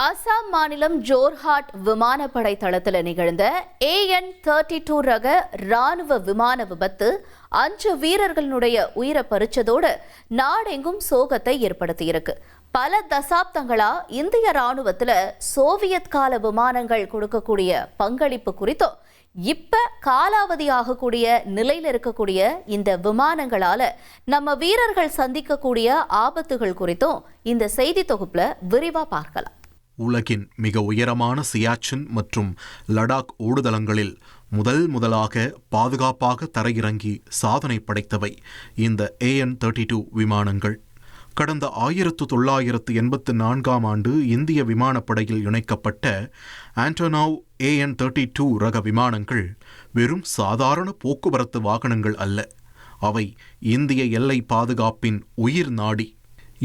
அசாம் மாநிலம் ஜோர்ஹாட் விமானப்படை தளத்தில் நிகழ்ந்த AN-32 ரக ராணுவ விமான விபத்து 5 வீரர்களுடைய உயிரை பறிச்சதோடு நாடெங்கும் சோகத்தை ஏற்படுத்தியிருக்கு. பல தசாப்தங்களா இந்திய ராணுவத்தில் சோவியத் கால விமானங்கள் கொடுக்கக்கூடிய பங்களிப்பு குறித்தும் இப்ப காலாவதி ஆகக்கூடிய நிலையில் இருக்கக்கூடிய இந்த விமானங்களால நம்ம வீரர்கள் சந்திக்கக்கூடிய ஆபத்துகள் குறித்தும் இந்த செய்தி தொகுப்புல விரிவா பார்க்கலாம். உலகின் மிக உயரமான சியாச்சின் மற்றும் லடாக் ஓடுதளங்களில் முதலாக பாதுகாப்பாக தரையிறங்கி சாதனை படைத்தவை இந்த AN-32 விமானங்கள். கடந்த 1984 ஆண்டு இந்திய விமானப்படையில் இணைக்கப்பட்ட ஆண்டோனோவ் AN-32 ரக விமானங்கள் வெறும் சாதாரண போக்குவரத்து வாகனங்கள் அல்ல. அவை இந்திய எல்லை பாதுகாப்பின் உயிர் நாடி.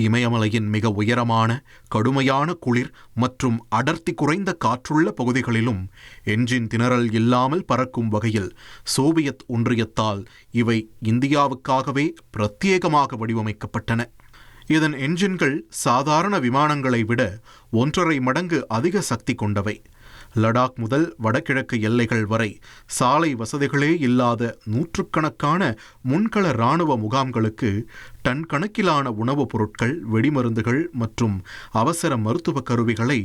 இமயமலையின் மிக உயரமான கடுமையான குளிர் மற்றும் அடர்த்தி குறைந்த காற்றுள்ள பகுதிகளிலும் என்ஜின் திணறல் இல்லாமல் பறக்கும் வகையில் சோவியத் ஒன்றியத்தால் இவை இந்தியாவுக்காகவே பிரத்யேகமாக வடிவமைக்கப்பட்டன. இதன் என்ஜின்கள் சாதாரண விமானங்களை விட 1.5 மடங்கு அதிக சக்தி கொண்டவை. லடாக் முதல் வடகிழக்கு எல்லைகள் வரை சாலை வசதிகளே இல்லாத நூற்றுக்கணக்கான முன்கள இராணுவ முகாம்களுக்கு டன் கணக்கிலான உணவுப் பொருட்கள், வெடிமருந்துகள் மற்றும் அவசர மருத்துவ கருவிகளை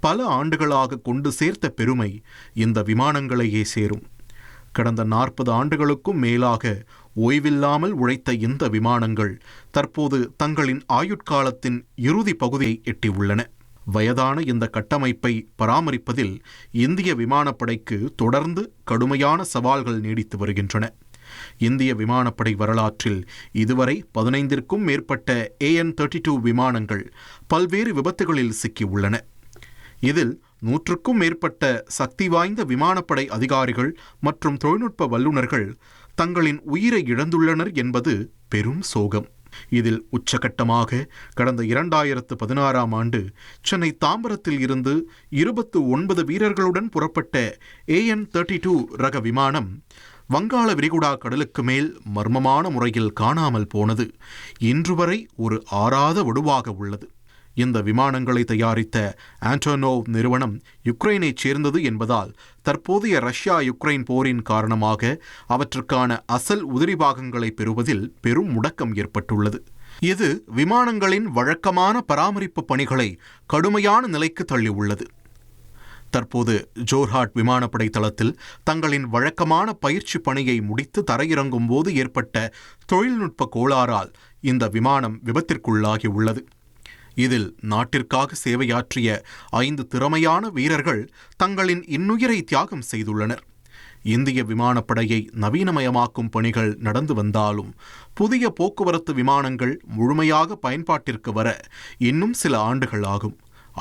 பல ஆண்டுகளாக கொண்டு சேர்த்த பெருமை இந்த விமானங்களையே சேரும். கடந்த 40 ஆண்டுகளுக்கும் மேலாக ஓய்வில்லாமல் உழைத்த இந்த விமானங்கள் தற்போது தங்களின் ஆயுட்காலத்தின் இறுதி பகுதியை எட்டியுள்ளன. வயதான இந்த கட்டமைப்பை பராமரிப்பதில் இந்திய விமானப்படைக்கு தொடர்ந்து கடுமையான சவால்கள் நீடித்து வருகின்றன. இந்திய விமானப்படை வரலாற்றில் இதுவரை 15க்கும் மேற்பட்ட AN-32 விமானங்கள் பல்வேறு விபத்துகளில் சிக்கியுள்ளன. இதில் 100க்கும் மேற்பட்ட சக்தி வாய்ந்த விமானப்படை அதிகாரிகள் மற்றும் தொழில்நுட்ப வல்லுநர்கள் தங்களின் உயிரை இழந்துள்ளனர் என்பது பெரும் சோகம். இதில் உச்சகட்டமாக கடந்த 2016 ஆண்டு சென்னை தாம்பரத்தில் இருந்து 29 வீரர்களுடன் புறப்பட்ட AN-32 ரக விமானம் வங்காள விரிகுடா கடலுக்கு மேல் மர்மமான முறையில் காணாமல் போனது இன்று வரை ஒரு ஆறாத வடுவாக உள்ளது. இந்த விமானங்களை தயாரித்த ஆண்டோனோவ் நிறுவனம் யுக்ரைனைச் சேர்ந்தது என்பதால் தற்போதைய ரஷ்யா யுக்ரைன் போரின் காரணமாக அவற்றுக்கான அசல் உதிரி பாகங்களை பெறுவதில் பெரும் முடக்கம் ஏற்பட்டுள்ளது. இது விமானங்களின் வழக்கமான பராமரிப்பு பணிகளை கடுமையான நிலைக்கு தள்ளியுள்ளது. தற்போது ஜோர்ஹாட் விமானப்படை தளத்தில் தங்களின் வழக்கமான பயிற்சி பணியை முடித்து தரையிறங்கும் போது ஏற்பட்ட தொழில்நுட்ப கோளாறால் இந்த விமானம் விபத்திற்குள்ளாகி உள்ளது. இதில் நாட்டிற்காக சேவையாற்றிய 5 திறமையான வீரர்கள் தங்களின் இன்னுயிரை தியாகம் செய்துள்ளனர். இந்திய விமானப்படையை நவீனமயமாக்கும் பணிகள் நடந்து வந்தாலும் புதிய போக்குவரத்து விமானங்கள் முழுமையாக பயன்பாட்டிற்கு வர இன்னும் சில ஆண்டுகள் ஆகும்.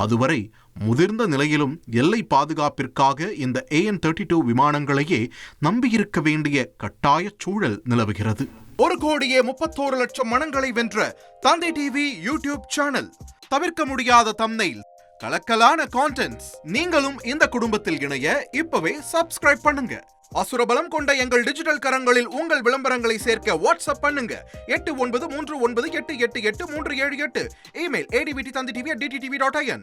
அதுவரை முதிர்ந்த நிலையிலும் எல்லை பாதுகாப்பிற்காக இந்த AN-32 விமானங்களையே நம்பியிருக்க வேண்டிய கட்டாய சூழல் நிலவுகிறது. 1,31,00,000 மனங்களை வென்ற தந்தை டிவி யூடியூப் சேனல். தவிர்க்க முடியாத தம்ப்நெயில், கலக்கலான கான்டென்ட்ஸ். நீங்களும் இந்த குடும்பத்தில் இணைய இப்பவே சப்ஸ்கிரைப் பண்ணுங்க. அசுரபலம் கொண்ட எங்கள் டிஜிட்டல் கரங்களில் உங்கள் விளம்பரங்களை சேர்க்க வாட்ஸ்அப் பண்ணுங்க. 8939888838. Email advttv@dttv.in.